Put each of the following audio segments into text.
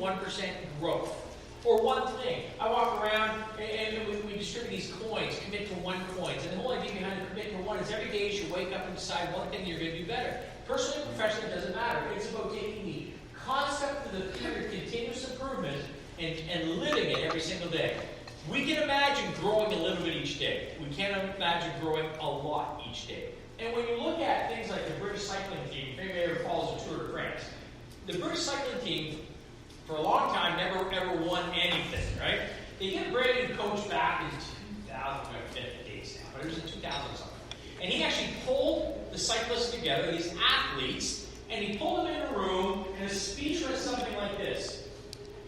1% growth. Or one thing. I walk around and we distribute these coins, commit to 1 coin. And the whole idea behind the commit to 1 is every day you should wake up and decide one thing you're going to do better. Personally, professionally, it doesn't matter. It's about taking the concept of the theory of continuous improvement and living it every single day. We can imagine growing a little bit each day. We can't imagine growing a lot each day. And when you look at things like the British cycling team, if anybody ever follows the Tour de France, the British cycling team, for a long time, never ever won anything, right? They get a brand new coach back in 2000, I forget the dates now, but it was in 2000 something. And he actually pulled the cyclists together, these athletes, and he pulled them in a room, and his speech was something like this: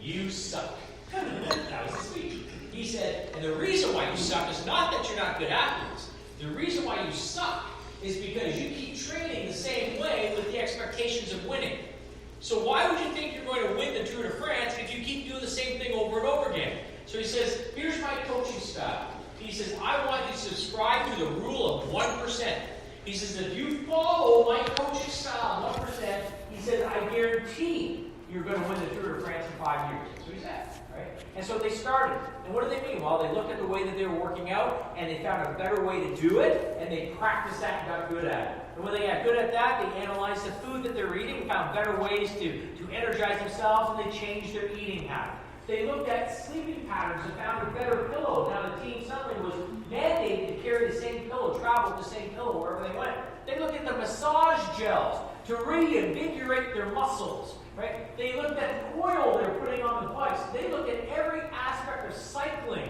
"You suck." That was the speech. He said, and the reason why you suck is not that you're not good athletes. The reason why you suck is because you keep training the same way with the expectations of winning. So why would you think you're going to win the Tour de France if you keep doing the same thing over and over again? So he says, here's my coaching style. He says, I want you to subscribe to the rule of 1%. He says, if you follow my coaching style, 1%, he says, I guarantee you're going to win the Tour de France in 5 years. That's what he said, right? And so they started. And what do they mean? Well, they looked at the way that they were working out, and they found a better way to do it, and they practiced that and got good at it. And when they got good at that, they analyzed the food that they're eating and found better ways to energize themselves, and they changed their eating habit. They looked at sleeping patterns and found a better pillow. Now the team suddenly was mandated to carry the same pillow, travel with the same pillow wherever they went. They looked at the massage gels to reinvigorate their muscles. Right? They looked at the oil they're putting on the bikes. They looked at every aspect of cycling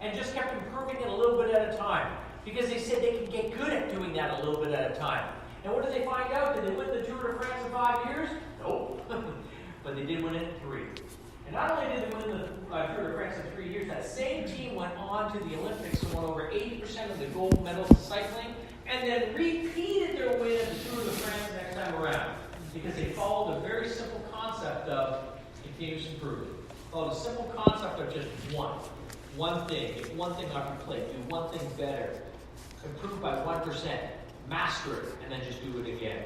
and just kept improving it a little bit at a time. Because they said they could get good at doing that a little bit at a time. And what did they find out? Did they win the Tour de France in 5 years? Nope. But they did win it in 3. And not only did they win the Tour de France in 3 years, that same team went on to the Olympics and won over 80% of the gold medals in cycling, and then repeated their win at the Tour de France the next time around. Because they followed a very simple concept of continuous improvement. Followed a simple concept of just one thing. Get one thing off your plate. Do one thing better. Improve by 1%. Master it, and then just do it again.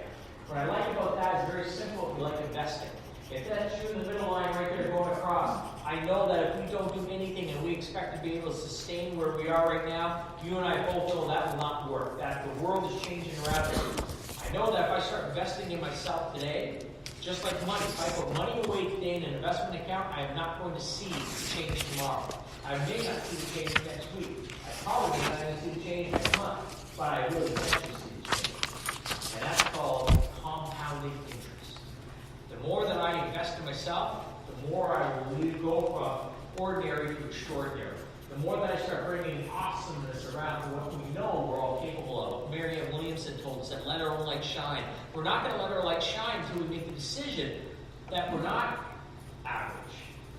What I like about that is very simple if you like investing. If that shoe in the middle line right there going across, I know that if we don't do anything and we expect to be able to sustain where we are right now, you and I both know that will not work. That the world is changing around us. I know that if I start investing in myself today, just like money, if I put money away today in an investment account, I am not going to see the change tomorrow. I may not see the change next week. I probably not going to see the change next month, but I really want to see the change. And that's called compounding interest. The more that I invest in myself, the more I will really go from ordinary to extraordinary. The more that I start bringing awesomeness around to what we know we're all capable of. Marianne Williamson told us that let our own light shine. We're not going to let our light shine until we make the decision that we're not average,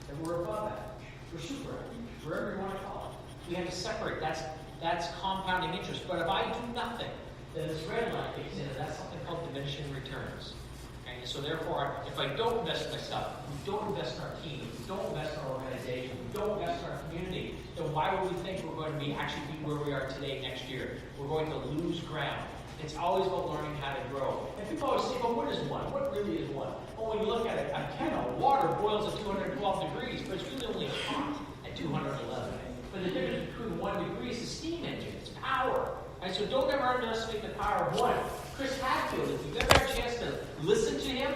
that we're above average, we're super average, wherever you want to call it. We have to separate. That's compounding interest. But if I do nothing, then this red line kicks in, and that's something called diminishing returns. Okay? So therefore, if I don't invest in myself, if we don't invest in our team, if we don't invest in our organization, if we don't invest in our community, then why would we think we're going to be where we are today next year? We're going to lose ground. It's always about learning how to grow. And people always say, well, what is one? What really is one? Well, when you look at it, a kettle, water boils at 212 degrees, but it's really only hot at 211. But the difference between 1 degree is the steam engine. It's power. Right? So don't ever underestimate the power of one. Chris Hadfield, if you've ever had a chance to listen to him,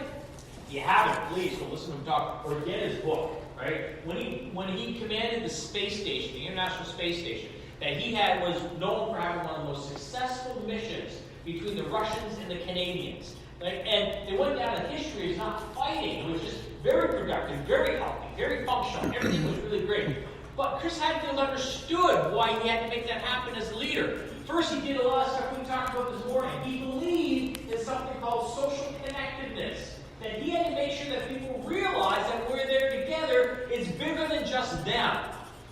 you haven't, please go listen to him talk or get his book. Right? When he commanded the space station, the International Space Station, that he had was known for having one of the most successful missions between the Russians and the Canadians. Right? And it went down in history as not fighting. It was just very productive, very healthy, very functional. Everything was really great. But Chris Hadfield understood why he had to make that happen as a leader. First, he did a lot of stuff we talked about this morning. He believed in something called social connectedness. That he had to make sure that people realize that we're there together is bigger than just them.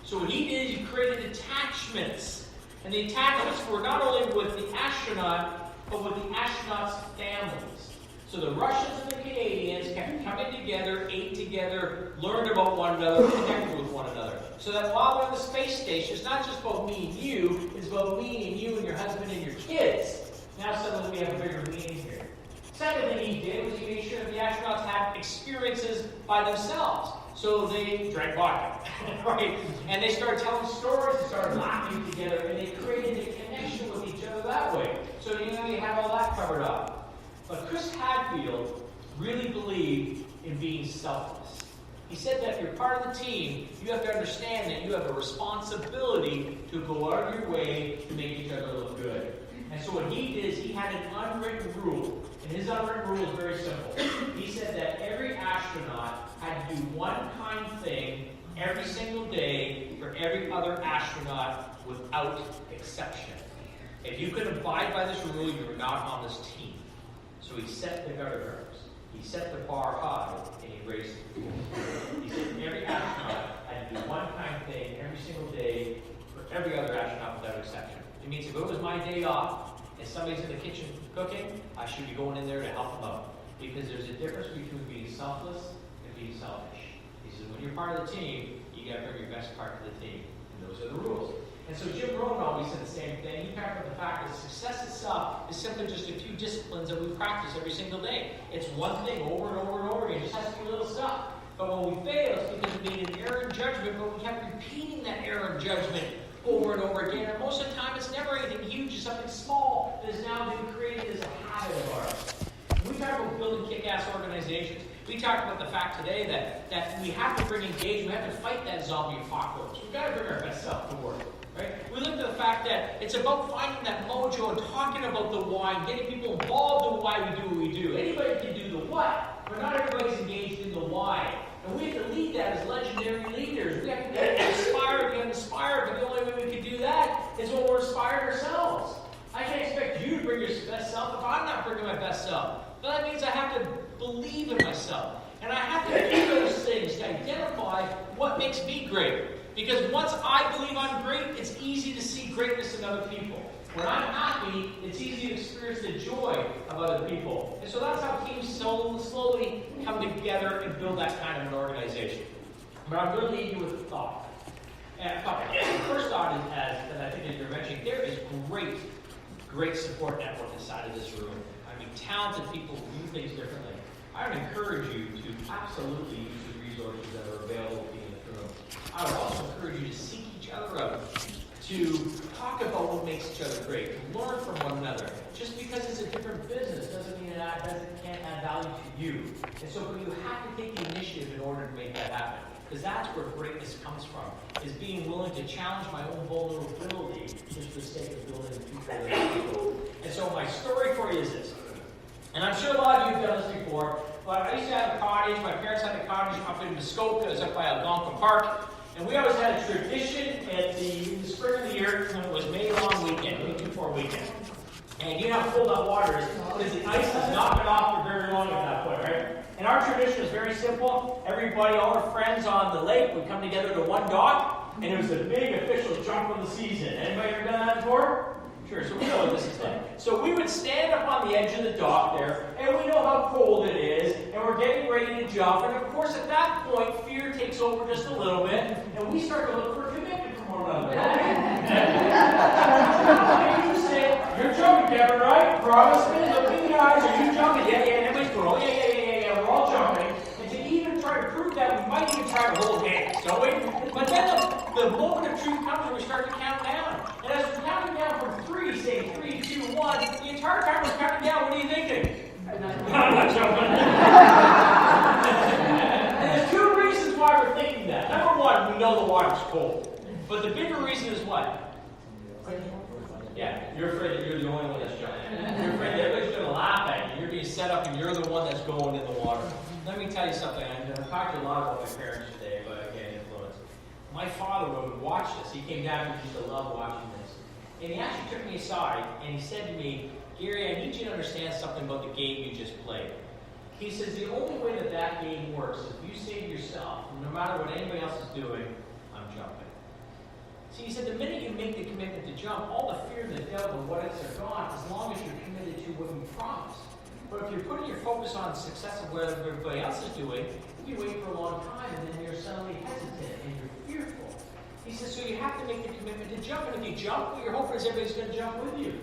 So what he did is he created attachments. And the attachments were not only with the astronaut, but with the astronauts' families. So the Russians and the Canadians kept coming together, ate together, learned about one another, connected with one another. So that while we're on the space station, it's not just about me and you, it's about me and you and your husband and your kids. Now suddenly we have a bigger meaning here. Second thing he did was he made sure that the astronauts had experiences by themselves. So they drank vodka, right? And they started telling stories, they started laughing together, and they created a connection with each other that way. So you had all that covered up. But Chris Hadfield really believed in being selfless. He said that if you're part of the team, you have to understand that you have a responsibility to go out of your way to make each other look good. And so what he did is he had an unwritten rule. And his unwritten rule is very simple. He said that every astronaut had to do one kind thing every single day for every other astronaut without exception. If you could abide by this rule, you were not on this team. So he set the guardrails. He set the bar high, and he raised it. He said every astronaut had to do one kind thing every single day for every other astronaut without exception. It means if it was my day off and somebody's in the kitchen cooking, I should be going in there to help them out. Because there's a difference between being selfless and being selfish. He says when you're part of the team, you got to bring your best part to the team. And those are the rules. And so Jim Rohn always said the same thing. He talked about the fact that success itself is simply just a few disciplines that we practice every single day. It's one thing over and over and over again. It just has to be little stuff. But when we fail, it's because we made an error in judgment, but we kept repeating that error in judgment over and over again. And most of the time, it's never anything huge. It's something small that has now been created as a habit of ours. We talk about building kick-ass organizations. We talked about the fact today that we have to bring engagement. We have to fight that zombie apocalypse. We've got to bring our best self to work. Right? We look at the fact that it's about finding that mojo and talking about the why and getting people involved in why we do what we do. Anybody can do the what, but not everybody's engaged in the why. And we have to lead that as legendary leaders. We have to get inspired, but the only way we can do that is when we're inspired ourselves. I can't expect you to bring your best self if I'm not bringing my best self. But that means I have to believe in myself. And I have to do those things to identify what makes me great. Because once I believe I'm great, it's easy to see greatness in other people. When I'm happy, it's easy to experience the joy of other people. And so that's how teams slowly come together and build that kind of an organization. But I'm going to leave you with a thought. And the first thought is, that I think that you're mentioning, there is great support network inside of this room. I mean, talented people who do things differently. I would encourage you to absolutely use the resources that are available to you in the room. I would also encourage you to seek each other out, to talk about what makes each other great, to learn from one another. Just because it's a different business doesn't mean it can't add value to you. And so you have to take the initiative in order to make that happen. Because that's where greatness comes from, is being willing to challenge my own vulnerability just for the sake of building people. And so my story for you is this. And I'm sure a lot of you have done this before, but I used to have a cottage. My parents had a cottage up in Muskoka. It was up by Algonquin Park. And we always had a tradition in the spring of the year when it was May long weekend, May 2-4 weekend. And you know how cold that water is, because the ice has not been off for very long at that point, right? And our tradition was very simple. Everybody, all our friends on the lake would come together to one dock, and it was a big official jump of the season. Anybody ever done that before? Sure, so we know what this is like. So we would stand up on the edge of the dock there, and we know how cold it is, and we're getting ready to jump. And of course, at that point, fear takes over just a little bit, and we start to look for a commitment from one another. And you say, "You're jumping, Kevin, right? Promise me, look me in the eyes. Are you jumping?" Yeah, everybody's going, "Oh, yeah, we're all jumping." And to even try to prove that, we might even try to hold hands, don't we? But then the moment of truth comes when we start to count down. And as we're counting down from 3, say 3, 2, 1, the entire time we're counting down, what are you thinking? I'm not jumping. And there's 2 reasons why we're thinking that. Number 1, we know the water's cold. But the bigger reason is what? Yeah, you're afraid that you're the only one that's jumping. You're afraid that everybody's going to laugh at you. You're being set up and you're the one that's going in the water. Let me tell you something. I've talked to a lot about my parents today, but again, influence. My father would watch this. He came down and he used to love watching this. And he actually took me aside and he said to me, "Gary, I need you to understand something about the game you just played." He says, the only way that game works is if you say to yourself, no matter what anybody else is doing, I'm jumping. See, he said, the minute you make the commitment to jump, all the fear and the doubt of what ifs are gone, as long as you're committed to what you promised. But if you're putting your focus on success of what everybody else is doing, you wait for a long time and then you're suddenly hesitant and you're fearful. He says, so you have to make the commitment to jump. And if you jump, what you're hoping is everybody's going to jump with you.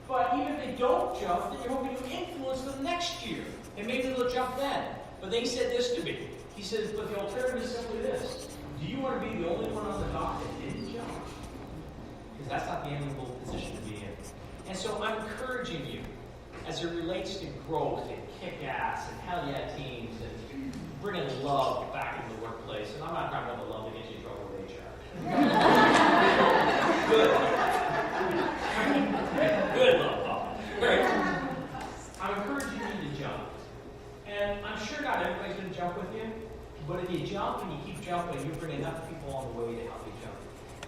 But even if they don't jump, then you're hoping to influence them next year. And maybe they'll jump then. But they said this to me. He says, but the alternative is simply this. Do you want to be the only one on the dock that didn't jump? Because that's not the enviable position to be in. And so I'm encouraging you, as it relates to growth and kick-ass and hell yeah teams and bringing love back into the workplace. And I'm not talking about the love that gets you in trouble with HR. Good. Good love, Paul. Great. I'm encouraging you to jump. And I'm sure not everybody's going to jump with you. But if you jump and you keep jumping, you bring enough people on the way to help you jump.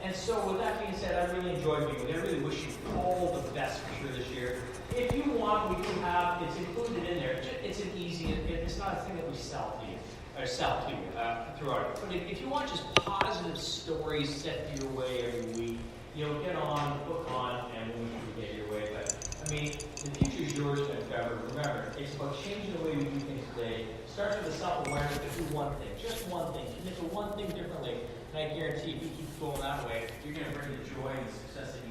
And so with that being said, I really enjoyed meeting with you. I really wish you all the best for sure this year. If you want, we do have, it's included in there. It's an easy, it's not a thing that we sell to you, or sell to you throughout. But if you want just positive stories set your way every week, get on, book on, and we can get your way. But I mean, the future's yours, Trevor. Remember, it's about changing the way we do things today. It starts with a self-awareness to do one thing, just one thing, commit to one thing differently. And I guarantee if you keep going that way, you're going to bring the joy and the success that you